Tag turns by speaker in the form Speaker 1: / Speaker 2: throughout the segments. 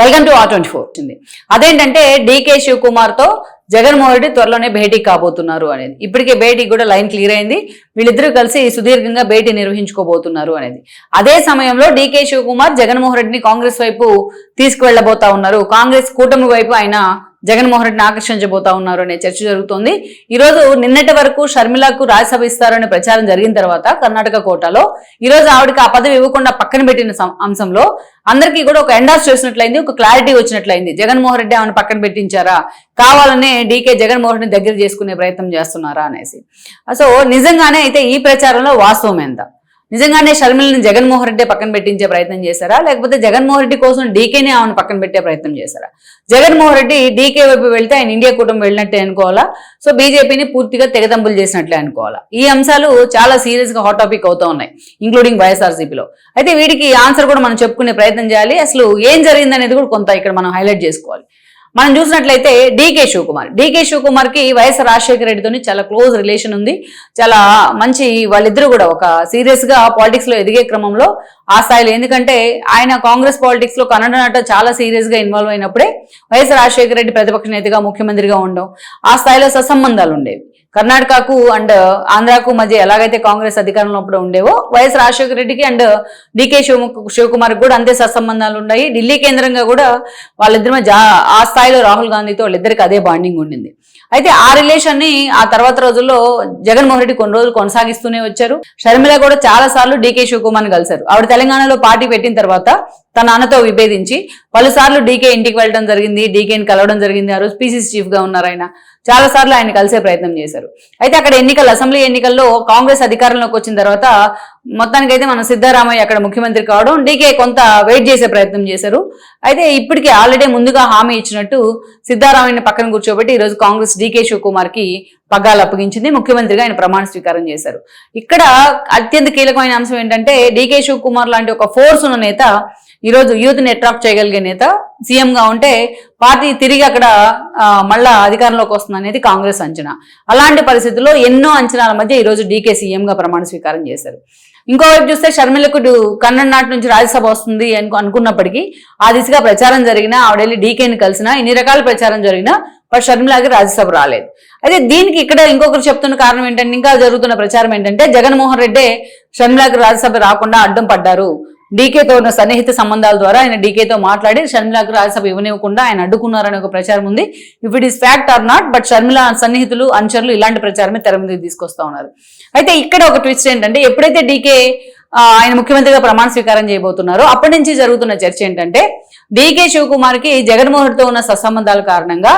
Speaker 1: Welcome to R24. అదేంటంటే DK Shivakumar తో జగన్మోహన్ రెడ్డి త్వరలోనే భేటీ కాబోతున్నారు అనేది. ఇప్పటికే భేటీ కూడా లైన్ క్లియర్ అయింది. వీళ్ళిద్దరూ కలిసి సుదీర్ఘంగా భేటీ నిర్వహించుకోబోతున్నారు అనేది. అదే సమయంలో డీకే శివకుమార్ జగన్మోహన్ రెడ్డిని కాంగ్రెస్ వైపు తీసుకువెళ్లబోతా ఉన్నారు. కాంగ్రెస్ కూటమి వైపు ఆయన జగన్మోహన్ రెడ్డిని ఆకర్షించబోతా ఉన్నారు అనే చర్చ జరుగుతోంది. ఈ రోజు నిన్నటి వరకు షర్మిలకు రాజ్యసభ ఇస్తారనే ప్రచారం జరిగిన తర్వాత కర్ణాటక కోటాలో ఈ రోజు ఆవిడకి ఆ పదవి ఇవ్వకుండా పక్కన పెట్టిన అంశంలో అందరికీ కూడా ఒక ఎండార్స్ చేసినట్లయింది, ఒక క్లారిటీ వచ్చినట్లయింది. జగన్మోహన్ రెడ్డి ఆమెను పక్కన పెట్టించారా, కావాలనే డీకే జగన్మోహన్ రెడ్డి దగ్గర చేసుకునే ప్రయత్నం చేస్తున్నారా అనేసి. సో నిజంగానే అయితే ఈ ప్రచారంలో వాస్తవం ఎంత? నిజంగానే షర్మిలని జగన్మోహన్ రెడ్డి పక్కన పెట్టించే ప్రయత్నం చేశారా, లేకపోతే జగన్మోహన్ రెడ్డి కోసం డీకేనే ఆమెను పక్కన పెట్టే ప్రయత్నం చేశారా? జగన్మోహన్ రెడ్డి డీకే వైపు వెళ్తే ఆయన ఇండియా కూటమి వెళ్ళినట్టే అనుకోవాలా, సో బీజేపీని పూర్తిగా తెగదంపులు చేసినట్లే అనుకోవాలా? ఈ అంశాలు చాలా సీరియస్ గా హాట్ టాపిక్ అవుతూ ఉన్నాయి, ఇంక్లూడింగ్ వైఎస్ఆర్సీపీలో. అయితే వీటికి ఆన్సర్ కూడా మనం చెప్పుకునే ప్రయత్నం చేయాలి. అసలు ఏం జరిగింది అనేది కూడా కొంత ఇక్కడ మనం హైలైట్ చేసుకోవాలి. మనం చూసినట్లయితే డీకే శివకుమార్ కి వైఎస్ రాజశేఖర రెడ్డితోని చాలా క్లోజ్ రిలేషన్ ఉంది. చాలా మంచి, వాళ్ళిద్దరూ కూడా ఒక సీరియస్ గా పాలిటిక్స్ లో ఎదిగే క్రమంలో ఆ స్థాయిలో, ఎందుకంటే ఆయన కాంగ్రెస్ పాలిటిక్స్ లో కన్నడ నాట చాలా సీరియస్ గా ఇన్వాల్వ్ అయినప్పుడే వైఎస్ రాజశేఖర రెడ్డి ప్రతిపక్ష నేతగా ముఖ్యమంత్రిగా ఉండడం, ఆ స్థాయిలో సత్సంబంధాలు ఉండేవి. కర్ణాటకకు అండ్ ఆంధ్రాకు మధ్య ఎలాగైతే కాంగ్రెస్ అధికారంలో అప్పుడు ఉండేవో వైఎస్ రాజశేఖర రెడ్డికి అండ్ డీకే శివకుమార్ కూడా అంతే సత్సంబంధాలు ఉన్నాయి. ఢిల్లీ కేంద్రంగా కూడా వాళ్ళిద్దరి మధ్య ఆ స్థాయిలో రాహుల్ గాంధీతో వాళ్ళిద్దరికి అదే బాండింగ్ ఉండింది. అయితే ఆ రిలేషన్ ని ఆ తర్వాత రోజుల్లో జగన్మోహన్ రెడ్డి కొన్ని రోజులు కొనసాగిస్తూనే వచ్చారు. షర్మిల కూడా చాలా సార్లు డీకే శివకుమార్ని కలిశారు. ఆవిడ తెలంగాణలో పార్టీ పెట్టిన తర్వాత తన నాన్నతో విభేదించి పలుసార్లు డీకే ఇంటికి వెళ్ళడం జరిగింది, డీకేని కలవడం జరిగింది. ఆ రోజు పీసీసీ చీఫ్ గా ఉన్నారు ఆయన. చాలా సార్లు ఆయన కలిసే ప్రయత్నం చేశారు. అయితే అక్కడ అసెంబ్లీ ఎన్నికల్లో కాంగ్రెస్ అధికారంలోకి వచ్చిన తర్వాత మొత్తానికైతే మన సిద్ధరామయ్య అక్కడ ముఖ్యమంత్రి కావడం, డీకే కొంత వెయిట్ చేసే ప్రయత్నం చేశారు. అయితే ఇప్పటికే ఆల్రెడీ ముందుగా హామీ ఇచ్చినట్టు సిద్ధరామయ్యని పక్కన కూర్చోబెట్టి ఈరోజు కాంగ్రెస్ డీకే శివకుమార్ కి పగ్గాలు అప్పగించింది. ముఖ్యమంత్రిగా ఆయన ప్రమాణ స్వీకారం చేశారు. ఇక్కడ అత్యంత కీలకమైన అంశం ఏంటంటే డీకే శివకుమార్ లాంటి ఒక ఫోర్స్ ఉన్న నేత, ఈరోజు యూత్ ని అట్రాక్ట్ చేయగలిగే నేత సీఎం గా ఉంటే పార్టీ తిరిగి అక్కడ మళ్ళా అధికారంలోకి వస్తుంది అనేది కాంగ్రెస్ అంచనా. అలాంటి పరిస్థితుల్లో ఎన్నో అంచనాల మధ్య ఈరోజు డీకే సీఎం గా ప్రమాణ స్వీకారం చేశారు. ఇంకోవైపు చూస్తే షర్మిలకు కన్నడ నాటి నుంచి రాజ్యసభ వస్తుంది అనుకున్నప్పటికీ ఆ దిశగా ప్రచారం జరిగినా, ఆవిడెళ్ళి డీకేని కలిసినా, ఇన్ని రకాల ప్రచారం జరిగినా బట్ షర్మిలాకి రాజ్యసభ రాలేదు. అయితే దీనికి ఇక్కడ ఇంకొకరు చెప్తున్న కారణం ఏంటంటే, ఇంకా జరుగుతున్న ప్రచారం ఏంటంటే జగన్మోహన్ రెడ్డే షర్మిలాకి రాజ్యసభ రాకుండా అడ్డం పడ్డారు. డీకేతో ఉన్న సన్నిహిత సంబంధాల ద్వారా ఆయన డీకేతో మాట్లాడి షర్మిలాకు రాజ్యసభ ఇవ్వనివ్వకుండా ఆయన అడ్డుకున్నారనే ఒక ప్రచారం ఉంది. If it is fact are not, but Sharmila సన్నిహితులు అనుచరులు ఇలాంటి ప్రచారమే తెర మీద తీసుకొస్తా ఉన్నారు. అయితే ఇక్కడ ఒక ట్విస్ట్ ఏంటంటే, ఎప్పుడైతే డీకే ఆయన ముఖ్యమంత్రిగా ప్రమాణ స్వీకారం చేయబోతున్నారో అప్పటి నుంచి జరుగుతున్న చర్చ ఏంటంటే, డీకే శివకుమార్ కి జగన్మోహన్ రెడ్డితో ఉన్న సత్సంబంధాల కారణంగా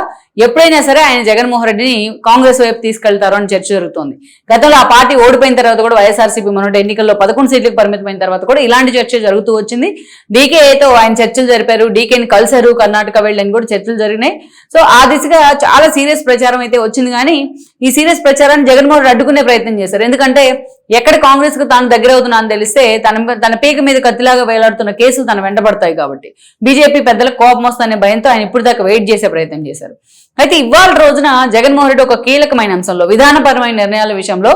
Speaker 1: ఎప్పుడైనా సరే ఆయన జగన్మోహన్ రెడ్డిని కాంగ్రెస్ వైపు తీసుకెళ్తారు అని చర్చ జరుగుతోంది. గతంలో ఆ పార్టీ ఓడిపోయిన తర్వాత కూడా వైఎస్ఆర్సీపీ మొన్నటి ఎన్నికల్లో 11 సీట్లకు పరిమితమైన తర్వాత కూడా ఇలాంటి చర్చ జరుగుతూ వచ్చింది. డీకేతో ఆయన చర్చలు జరిపారు, డీకేని కలిశారు, కర్ణాటక వెళ్ళని కూడా చర్చలు జరిగినాయి. సో ఆ దిశగా చాలా సీరియస్ ప్రచారం అయితే వచ్చింది. కానీ ఈ సీరియస్ ప్రచారాన్ని జగన్మోహన్ రెడ్డి అడ్డుకునే ప్రయత్నం చేశారు. ఎందుకంటే ఎక్కడ కాంగ్రెస్ కు తాను దగ్గర అవుతున్నా అని తెలిస్తే తన పీక మీద కత్తిలాగా వేలాడుతున్న కేసులు తన వెంటబడతాయి కాబట్టి బీజేపీ పెద్దలకు కోపం వస్తుందనే భయంతో ఆయన ఇప్పుడు దాకా వెయిట్ చేసే ప్రయత్నం చేశారు. అయితే ఇవాళ రోజున జగన్మోహన్ రెడ్డి ఒక కీలకమైన అంశంలో, విధానపరమైన నిర్ణయాల విషయంలో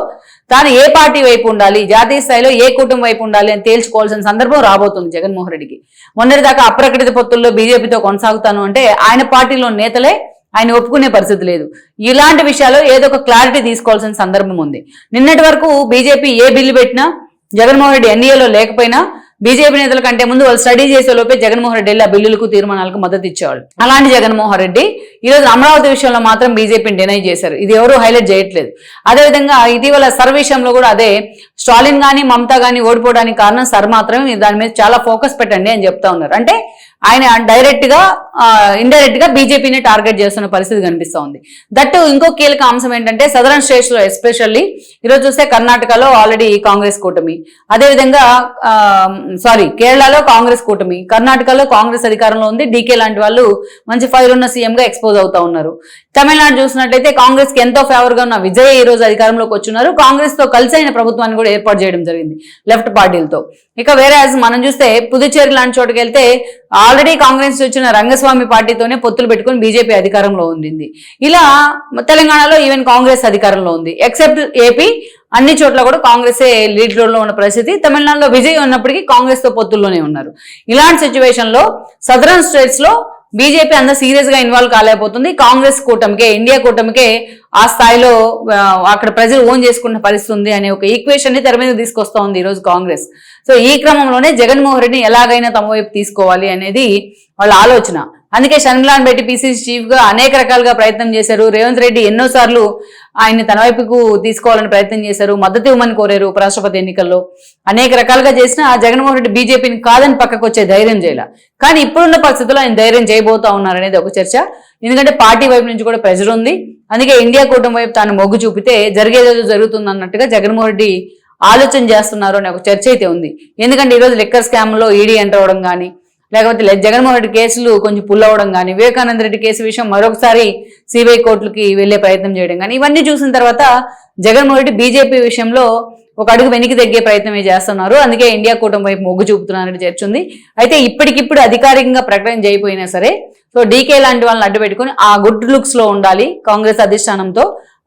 Speaker 1: తాను ఏ పార్టీ వైపు ఉండాలి, జాతీయ స్థాయిలో ఏ కూటమి వైపు ఉండాలి అని తేల్చుకోవాల్సిన సందర్భం రాబోతుంది జగన్మోహన్ రెడ్డికి. మొన్నటిదాకా అప్రకటిత పొత్తుల్లో బీజేపీతో కొనసాగుతాను అంటే ఆయన పార్టీలో నేతలే ఆయన ఒప్పుకునే పరిస్థితి లేదు. ఇలాంటి విషయాల్లో ఏదో ఒక క్లారిటీ తీసుకోవాల్సిన సందర్భం ఉంది. నిన్నటి వరకు బీజేపీ ఏ బిల్లు పెట్టినా జగన్మోహన్ రెడ్డి ఎన్డీఏలో లేకపోయినా బీజేపీ నేతల కంటే ముందు వాళ్ళు స్టడీ చేసే లోపే జగన్మోహన్ రెడ్డి ఆ బిల్లులకు తీర్మానాలకు మద్దతు ఇచ్చేవాళ్ళు. అలాంటి జగన్మోహన్ రెడ్డి ఈరోజు అమరావతి విషయంలో మాత్రం బీజేపీని డినై చేశారు. ఇది ఎవరు హైలైట్ చేయట్లేదు. అదేవిధంగా ఇటీవల సర్ విషయంలో కూడా అదే, స్టాలిన్ గానీ మమతా గానీ ఓడిపోవడానికి కారణం సర్ మాత్రమే, దాని మీద చాలా ఫోకస్ పెట్టండి అని చెప్తా ఉన్నారు. అంటే ఆయన డైరెక్ట్ గా ఇండైరెక్ట్ గా బీజేపీని టార్గెట్ చేస్తున్న పరిస్థితి కనిపిస్తా ఉంది. దట్టు ఇంకో కీలక అంశం ఏంటంటే సదరన్ స్టేట్స్ లో ఎస్పెషల్లీ ఈరోజు చూస్తే కర్ణాటకలో ఆల్రెడీ కాంగ్రెస్ కూటమి, అదేవిధంగా కేరళలో కాంగ్రెస్ కూటమి, కర్ణాటకలో కాంగ్రెస్ అధికారంలో ఉంది. డీకే లాంటి వాళ్ళు మంచి ఫైర్ ఉన్న సీఎం గా ఎక్స్పోజ్ అవుతా ఉన్నారు. తమిళనాడు చూసినట్లయితే కాంగ్రెస్ కి ఎంతో ఫేవర్ గా ఉన్న విజయ్ ఈ రోజు అధికారంలోకి వచ్చున్నారు. కాంగ్రెస్ తో కలిసి అయిన ప్రభుత్వాన్ని కూడా ఏర్పాటు చేయడం జరిగింది లెఫ్ట్ పార్టీలతో. ఇక వేరే మనం చూస్తే పుదుచ్చేరి లాంటి చోటుకి వెళ్తే ఆల్రెడీ కాంగ్రెస్ వచ్చిన రంగస్వామి పార్టీతోనే పొత్తులు పెట్టుకుని బీజేపీ అధికారంలో ఉంది. ఇలా తెలంగాణలో ఈవెన్ కాంగ్రెస్ అధికారంలో ఉంది. ఎక్సెప్ట్ ఏపీ, అన్ని చోట్ల కూడా కాంగ్రెసే లీడ్ రోల్ లో ఉన్న పరిస్థితి. తమిళనాడులో విజయ్ ఉన్నప్పటికీ కాంగ్రెస్ తో పొత్తుల్లోనే ఉన్నారు. ఇలాంటి సిచ్యువేషన్ లో సదరన్ స్టేట్స్ లో బీజేపీ అంత సీరియస్ గా ఇన్వాల్వ్ కాలేకపోతుంది. కాంగ్రెస్ కూటమికే, ఇండియా కూటమికే ఆ స్థాయిలో అక్కడ ప్రజలు ఓన్ చేసుకున్న పరిస్థితి ఉంది అనే ఒక ఈక్వేషన్ ని తెర మీద తీసుకొస్తా ఉంది ఈ రోజు కాంగ్రెస్. సో ఈ క్రమంలోనే జగన్మోహన్ రెడ్డిని ఎలాగైనా తమ వైపు తీసుకోవాలి అనేది వాళ్ళ ఆలోచన. అందుకే షర్మిలాని పెట్టి పీసీసీ చీఫ్ గా అనేక రకాలుగా ప్రయత్నం చేశారు. రేవంత్ రెడ్డి ఎన్నోసార్లు ఆయన్ని తన వైపుకు తీసుకోవాలని ప్రయత్నం చేశారు, మద్దతు ఇవ్వమని కోరారు ఉపరాష్ట్రపతి ఎన్నికల్లో. అనేక రకాలుగా చేసినా జగన్మోహన్ రెడ్డి బీజేపీని కాదని పక్కకు వచ్చే ధైర్యం చేయాల. కానీ ఇప్పుడున్న పరిస్థితుల్లో ఆయన ధైర్యం చేయబోతా ఉన్నారు అనేది ఒక చర్చ. ఎందుకంటే పార్టీ వైపు నుంచి కూడా ప్రెజర్ ఉంది. అందుకే ఇండియా కూటమి వైపు తాను మొగ్గు చూపితే జరిగేదేదో జరుగుతుంది అన్నట్టుగా జగన్మోహన్ రెడ్డి ఆలోచన చేస్తున్నారు అనే ఒక చర్చ అయితే ఉంది. ఎందుకంటే ఈరోజు లిక్కర్ స్కామ్ లో ఈడీ ఎంటర్ అవడం కానీ, లేకపోతే జగన్మోహన్ రెడ్డి కేసులు కొంచెం పుల్ అవ్వడం కానీ, వివేకానంద రెడ్డి కేసు విషయం మరొకసారి సిబిఐ కోర్టులకి వెళ్లే ప్రయత్నం చేయడం కానీ, ఇవన్నీ చూసిన తర్వాత జగన్మోహన్ రెడ్డి బీజేపీ విషయంలో ఒక అడుగు వెనక్కి తగ్గే ప్రయత్నమే చేస్తున్నారు. అందుకే ఇండియా కూటమి వైపు మొగ్గు చూపుతున్నారని చర్చ ఉంది. అయితే ఇప్పటికిప్పుడు అధికారికంగా ప్రకటన చేయకపోయినా సరే, సో డీకే లాంటి వాళ్ళని అడ్డు పెట్టుకుని ఆ గుడ్ లుక్స్ లో ఉండాలి కాంగ్రెస్ అధిష్టానంతో,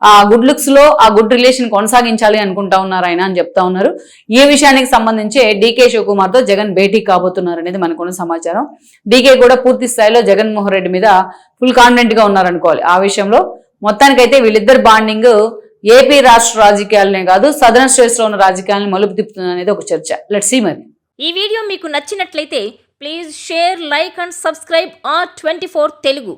Speaker 1: ఆ గుడ్ లుక్స్ లో ఆ గుడ్ రిలేషన్ కొనసాగించాలి అనుకుంటా ఉన్నారు ఆయన అని చెప్తా ఉన్నారు. ఈ విషయానికి సంబంధించి డీకే శివకుమార్ తో జగన్ భేటీ కాబోతున్నారు అనేది మనకున్న సమాచారం. డీకే కూడా పూర్తి స్థాయిలో జగన్మోహన్ రెడ్డి మీద ఫుల్ కాన్ఫిడెంట్ గా ఉన్నారనుకోవాలి ఆ విషయంలో. మొత్తానికైతే వీళ్ళిద్దరు బాండింగ్ ఏపీ రాష్ట్ర రాజకీయాలనే కాదు, సదరన్ స్టేట్స్ లో ఉన్న రాజకీయాలను మలుపు తిప్పుతుంది అనేది ఒక చర్చ. లెట్స్ సీ మరి.
Speaker 2: ఈ వీడియో మీకు నచ్చినట్లయితే please share, like and subscribe R24 Telugu.